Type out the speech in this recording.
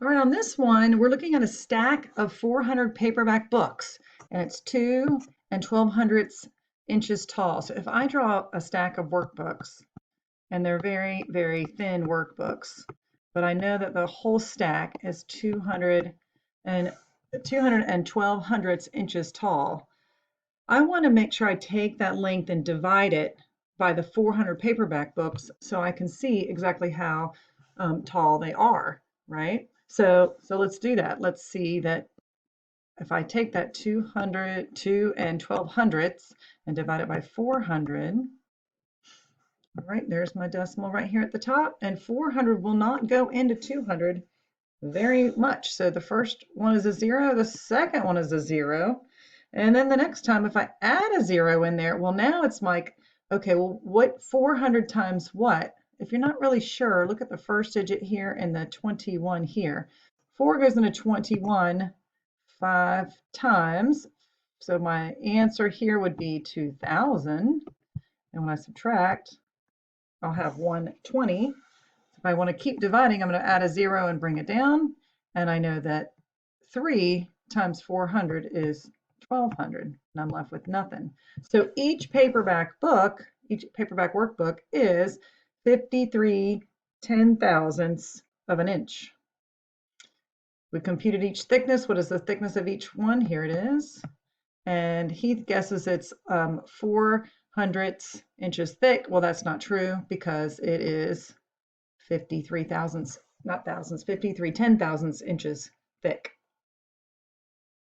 All right, on this one, we're looking at a stack of 400 paperback books, and it's 2 and 12 inches tall. So if I draw a stack of workbooks, and they're very, very thin workbooks, but I know that the whole stack is 200 and 12 hundredths inches tall. I want to make sure I take that length and divide it by the 400 paperback books so I can see exactly how tall they are, right? So let's do that. Let's see that if I take that 2 and 12 hundredths and divide it by 400, all right, there's my decimal right here at the top, and 400 will not go into 200 very much. So the first one is a 0, the second one is a 0, and then the next time if I add a 0 in there, well, now it's like, okay, well, what 400 times what? If you're not really sure, look at the first digit here and the 21 here. 4 goes into 21 5 times, so my answer here would be 2,000, and when I subtract, I'll have 120. If I want to keep dividing, I'm going to add a 0 and bring it down. And I know that 3 times 400 is 1,200, and I'm left with nothing. So each paperback workbook is 53 10,000ths of an inch. We computed each thickness. What is the thickness of each one? Here it is. And Heath guesses it's 400 inches thick. Well, that's not true because it is 53 thousandths, not thousands, 53 10,000ths inches thick.